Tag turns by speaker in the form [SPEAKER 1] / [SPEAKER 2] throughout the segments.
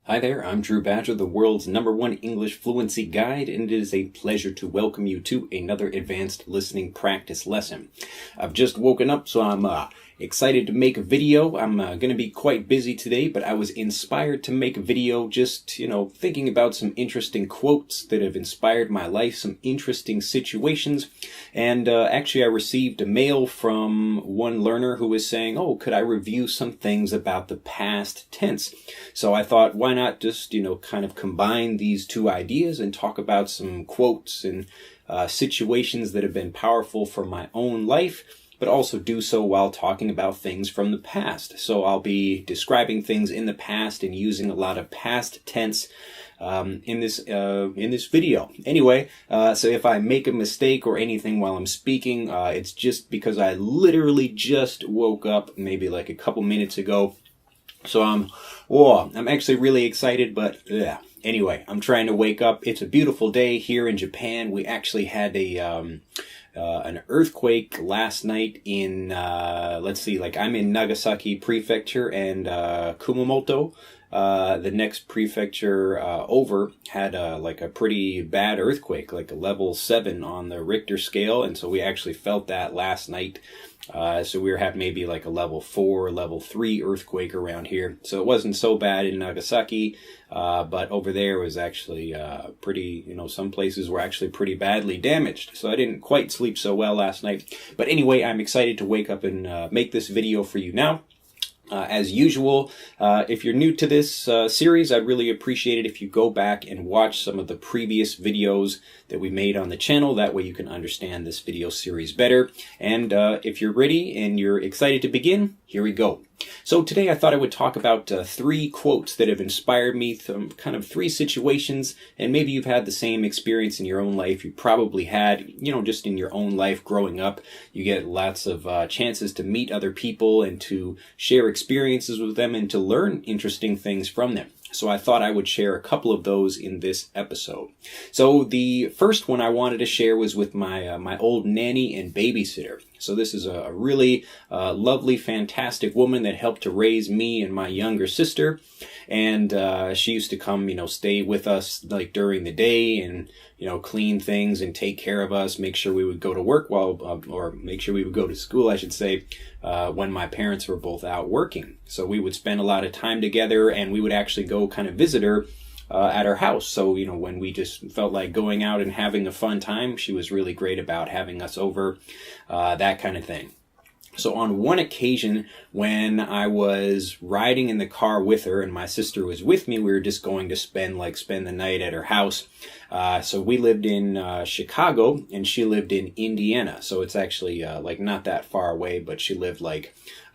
[SPEAKER 1] Hi there, I'm Drew Badger, the world's #1 English fluency guide, and it is a pleasure to welcome you to another advanced listening practice lesson. I've just woken up, so I'm excited to make a video. I'm going to be quite busy today, but I was inspired to make a video just, thinking about some interesting quotes that have inspired my life, some interesting situations. And actually, I received a mail from one learner who was saying, could I review some things about the past tense? So I thought, why not just, kind of combine these two ideas and talk about some quotes and situations that have been powerful for my own life, but also do so while talking about things from the past. So I'll be describing things in the past and using a lot of past tense in this video. Anyway, so if I make a mistake or anything while I'm speaking, it's just because I literally just woke up maybe like a couple minutes ago. So I'm actually really excited, but anyway, I'm trying to wake up. It's a beautiful day here in Japan. We actually had an earthquake last night in, I'm in Nagasaki Prefecture, and Kumamoto, the next prefecture over, had a pretty bad earthquake, like a level 7 on the Richter scale, and so we actually felt that last night. So we were having maybe like a level 4, level 3 earthquake around here. So it wasn't so bad in Nagasaki, but over there was actually pretty, some places were actually pretty badly damaged. So I didn't quite sleep so well last night. But anyway, I'm excited to wake up and make this video for you now. As usual, if you're new to this series, I'd really appreciate it if you go back and watch some of the previous videos that we made on the channel. That way you can understand this video series better. And if you're ready and you're excited to begin, here we go. So today I thought I would talk about 3 quotes that have inspired me, kind of 3 situations, and maybe you've had the same experience in your own life. You probably had, just in your own life growing up, you get lots of chances to meet other people and to share experiences with them and to learn interesting things from them. So I thought I would share a couple of those in this episode. So the first one I wanted to share was with my old nanny and babysitter. So this is a really lovely, fantastic woman that helped to raise me and my younger sister. And she used to come, stay with us like during the day and, clean things and take care of us, make sure we would go to work or make sure we would go to school, I should say, when my parents were both out working. So we would spend a lot of time together, and we would actually go kind of visit her at her house. So, when we just felt like going out and having a fun time, she was really great about having us over, that kind of thing. So on one occasion when I was riding in the car with her and my sister was with me, we were just going to spend the night at her house. So we lived in Chicago and she lived in Indiana. So it's actually not that far away, but she lived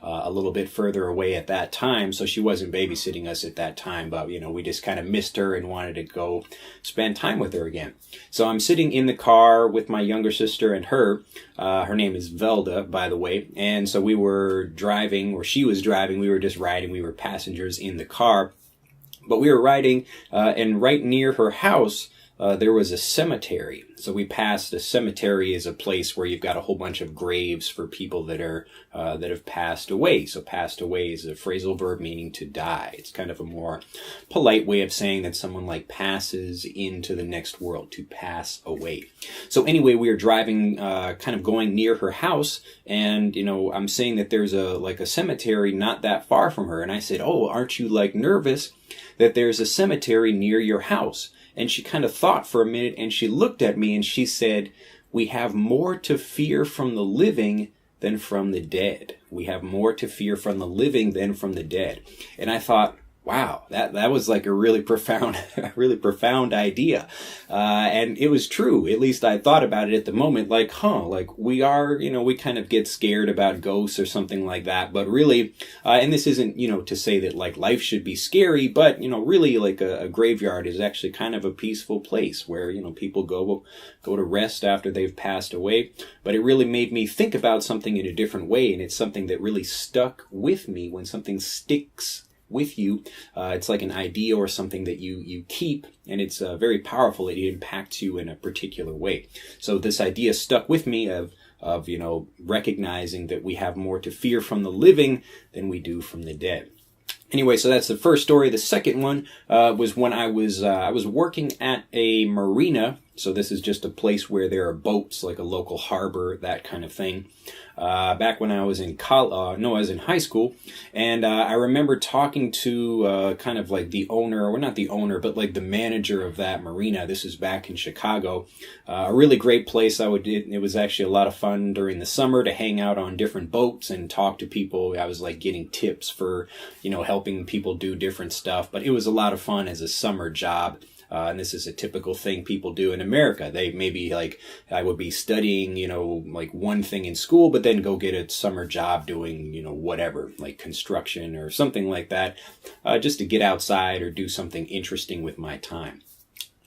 [SPEAKER 1] a little bit further away at that time. So she wasn't babysitting us at that time, but we just kind of missed her and wanted to go spend time with her again. So I'm sitting in the car with my younger sister and her. Her name is Velda, by the way. And so we were driving, or she was driving, we were just riding, we were passengers in the car. But we were riding, and right near her house, there was a cemetery. So we passed. A cemetery is a place where you've got a whole bunch of graves for people that have passed away. So passed away is a phrasal verb meaning to die. It's kind of a more polite way of saying that someone passes into the next world, to pass away. So anyway, we were driving, kind of going near her house, and I'm saying that there's a cemetery not that far from her, and I said, aren't you nervous that there's a cemetery near your house? And she kind of thought for a minute, and she looked at me and she said, "We have more to fear from the living than from the dead. We have more to fear from the living than from the dead." And I thought, wow, that was a really profound idea. And it was true. At least I thought about it at the moment, we are, we kind of get scared about ghosts or something like that. But really, and this isn't, to say that life should be scary, but, really a graveyard is actually kind of a peaceful place where, people go to rest after they've passed away. But it really made me think about something in a different way. And it's something that really stuck with me. When something sticks with you, it's like an idea or something that you keep, and it's very powerful. It impacts you in a particular way. So this idea stuck with me of recognizing that we have more to fear from the living than we do from the dead. Anyway, so that's the first story. The second one was when I was working at a marina. So this is just a place where there are boats, like a local harbor, that kind of thing. Back when I was in I was in high school, and I remember talking to kind of like the owner, or not the owner, but like the manager of that marina. This is back in Chicago. A really great place. It was actually a lot of fun during the summer to hang out on different boats and talk to people. I was like getting tips for, helping people do different stuff, but it was a lot of fun as a summer job. And this is a typical thing people do in America. They maybe I would be studying, like one thing in school, but then go get a summer job doing, whatever, like construction or something like that, just to get outside or do something interesting with my time.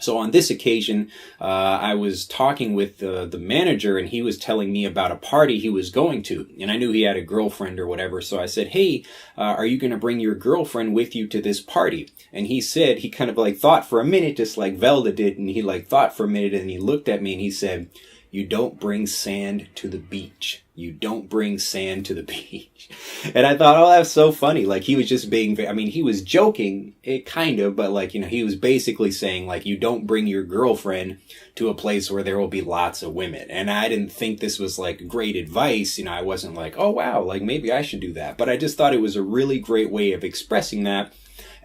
[SPEAKER 1] So on this occasion, I was talking with the manager, and he was telling me about a party he was going to. And I knew he had a girlfriend or whatever. So I said, hey, are you going to bring your girlfriend with you to this party? And he said, he kind of like thought for a minute, just like Velda did. And he like thought for a minute, and he looked at me and he said, you don't bring sand to the beach. You don't bring sand to the beach. And I thought, oh, that's so funny. Like, he was just being, he was joking, kind of, but he was basically saying, like, you don't bring your girlfriend to a place where there will be lots of women. And I didn't think this was like great advice. I wasn't like, oh, wow, like maybe I should do that. But I just thought it was a really great way of expressing that.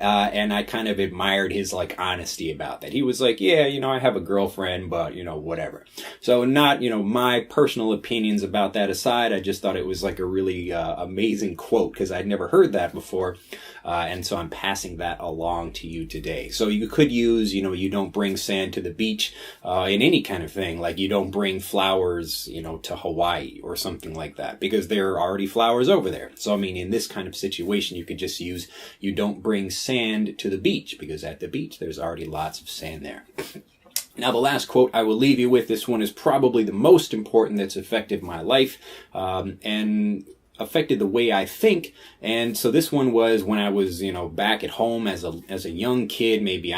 [SPEAKER 1] And I kind of admired his honesty about that. He was like, yeah, I have a girlfriend, but whatever. So not, my personal opinions about that aside, I just thought it was like a really amazing quote, because I'd never heard that before. And so I'm passing that along to you today. So you could use, you don't bring sand to the beach in any kind of thing. Like, you don't bring flowers, to Hawaii or something like that, because there are already flowers over there. So, in this kind of situation, you could just use, you don't bring sand to the beach, because at the beach, there's already lots of sand there. Now, the last quote I will leave you with, this one is probably the most important that's affected my life, and affected the way I think. And so this one was when I was, back at home as a young kid, maybe,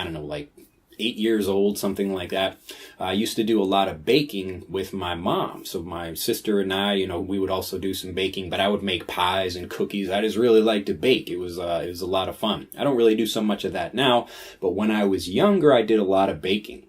[SPEAKER 1] 8 years old, something like that. I used to do a lot of baking with my mom. So my sister and I, we would also do some baking, but I would make pies and cookies. I just really liked to bake. It was a lot of fun. I don't really do so much of that now, but when I was younger, I did a lot of baking.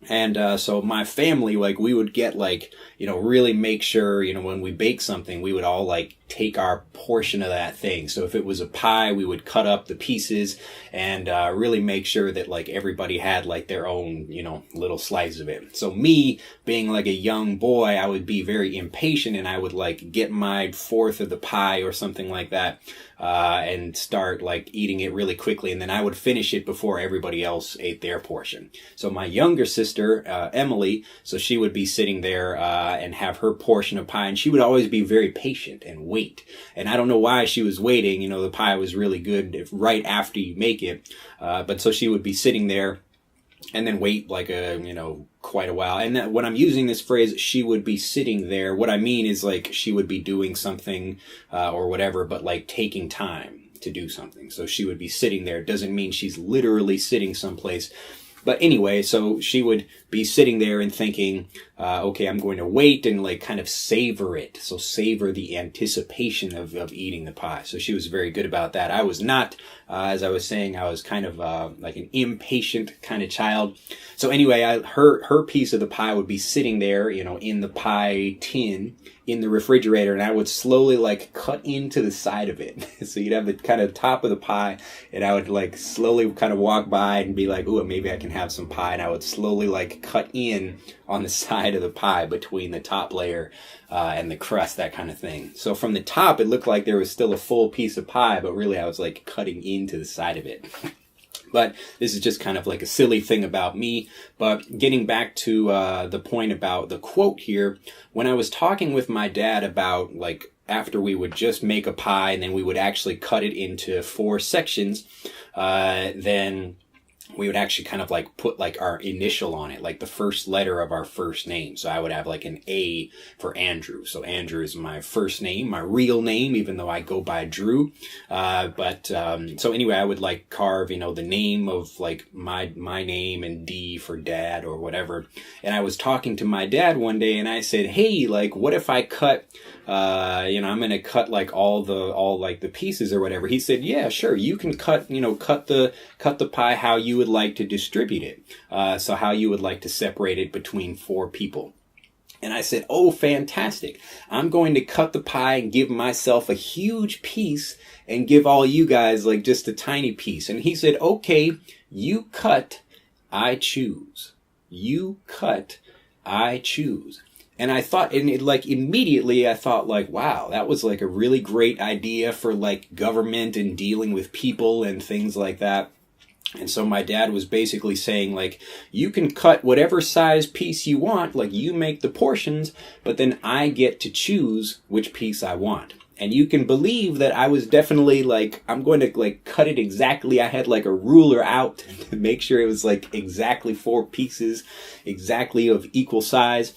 [SPEAKER 1] And so my family, we would get really make sure, when we bake something, we would all take our portion of that thing. So if it was a pie, we would cut up the pieces and really make sure that everybody had their own, little slice of it. So me being a young boy, I would be very impatient, and I would get my fourth of the pie or something like that, and start eating it really quickly. And then I would finish it before everybody else ate their portion. So my younger sister, Emily, so she would be sitting there, and have her portion of pie, and she would always be very patient and wait. And I don't know why she was waiting. The pie was really good right after you make it. But so she would be sitting there and then wait quite a while. And when I'm using this phrase, she would be sitting there, what I mean is she would be doing something, or whatever, but taking time to do something. So she would be sitting there. It doesn't mean she's literally sitting someplace. But anyway, so she would be sitting there and thinking, okay, I'm going to wait and kind of savor it. So savor the anticipation of eating the pie. So she was very good about that. I was not, as I was saying, I was kind of an impatient kind of child. So anyway, her piece of the pie would be sitting there, in the pie tin in the refrigerator, and I would slowly cut into the side of it. So you'd have the kind of top of the pie, and I would slowly kind of walk by and be like, ooh, maybe I can have some pie. And I would slowly cut in on the side of the pie between the top layer and the crust, that kind of thing. So from the top, it looked like there was still a full piece of pie, but really I was cutting into the side of it. But this is just kind of a silly thing about me. But getting back to the point about the quote here, when I was talking with my dad about after we would just make a pie and then we would actually cut it into 4 sections, then we would actually kind of like put like our initial on it, like the first letter of our first name. So I would have like an A for Andrew. So Andrew is my first name, my real name, even though I go by Drew. So anyway, I would like carve, you know, the name of like my name and D for dad or whatever. And I was talking to my dad one day and I said, hey, like, what if I cut, I'm going to cut like all the pieces or whatever. He said, yeah, sure. You can cut the pie how you would like to distribute it. So how you would like to separate it between 4 people. And I said, oh, fantastic. I'm going to cut the pie and give myself a huge piece and give all you guys like just a tiny piece. And he said, okay, you cut, I choose. You cut, I choose. And I thought, and it like immediately I thought like, wow, that was like a really great idea for like government and dealing with people and things like that. And so my dad was basically saying like, you can cut whatever size piece you want, like you make the portions, but then I get to choose which piece I want. And you can believe that I was definitely like, I'm going to like cut it exactly. I had like a ruler out to make sure it was like exactly 4 pieces, exactly of equal size.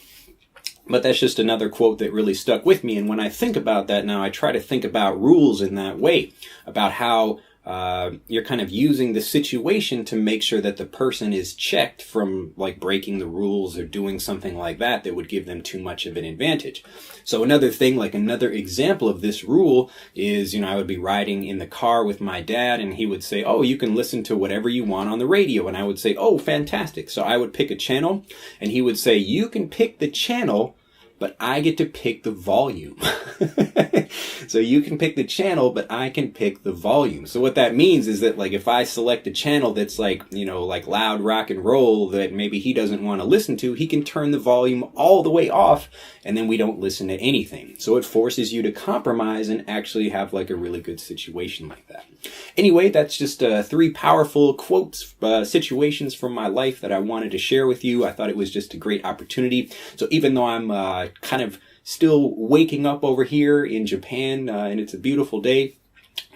[SPEAKER 1] But that's just another quote that really stuck with me. And when I think about that now, I try to think about rules in that way, about how you're kind of using the situation to make sure that the person is checked from like breaking the rules or doing something like that would give them too much of an advantage. So another thing, like another example of this rule is, I would be riding in the car with my dad and he would say, oh, you can listen to whatever you want on the radio. And I would say, oh, fantastic. So I would pick a channel and he would say, you can pick the channel, but I get to pick the volume. So you can pick the channel, but I can pick the volume. So what that means is that like if I select a channel that's like, like loud rock and roll that maybe he doesn't want to listen to, he can turn the volume all the way off and then we don't listen to anything. So it forces you to compromise and actually have like a really good situation like that. Anyway, that's just 3 powerful quotes, situations from my life that I wanted to share with you. I thought it was just a great opportunity. So even though I'm kind of still waking up over here in Japan, and it's a beautiful day,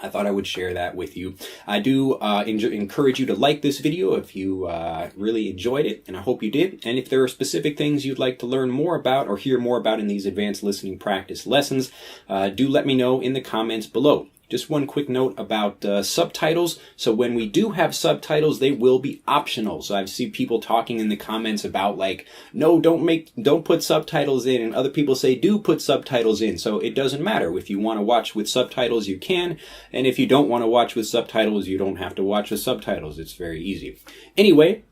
[SPEAKER 1] I thought I would share that with you. I do encourage you to like this video if you really enjoyed it, and I hope you did. And if there are specific things you'd like to learn more about or hear more about in these advanced listening practice lessons, do let me know in the comments below. Just one quick note about subtitles. So when we do have subtitles, they will be optional. So I've seen people talking in the comments about like, no, don't put subtitles in. And other people say, do put subtitles in. So it doesn't matter. If you want to watch with subtitles, you can. And if you don't want to watch with subtitles, you don't have to watch with subtitles. It's very easy. Anyway,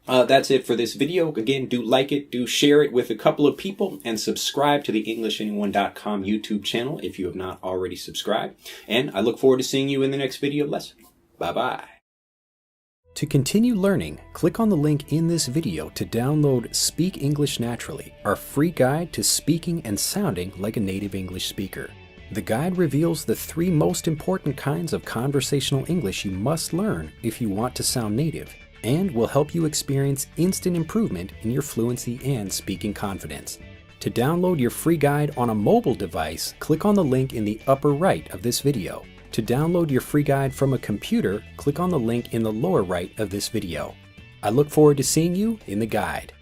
[SPEAKER 1] that's it for this video. Again, do like it, do share it with a couple of people, and subscribe to the EnglishAnyone.com YouTube channel if you have not already subscribed. And I look forward to seeing you in the next video lesson. Bye-bye. To continue learning, click on the link in this video to download Speak English Naturally, our free guide to speaking and sounding like a native English speaker. The guide reveals the 3 most important kinds of conversational English you must learn if you want to sound native, and will help you experience instant improvement in your fluency and speaking confidence. To download your free guide on a mobile device, click on the link in the upper right of this video. To download your free guide from a computer, click on the link in the lower right of this video. I look forward to seeing you in the guide.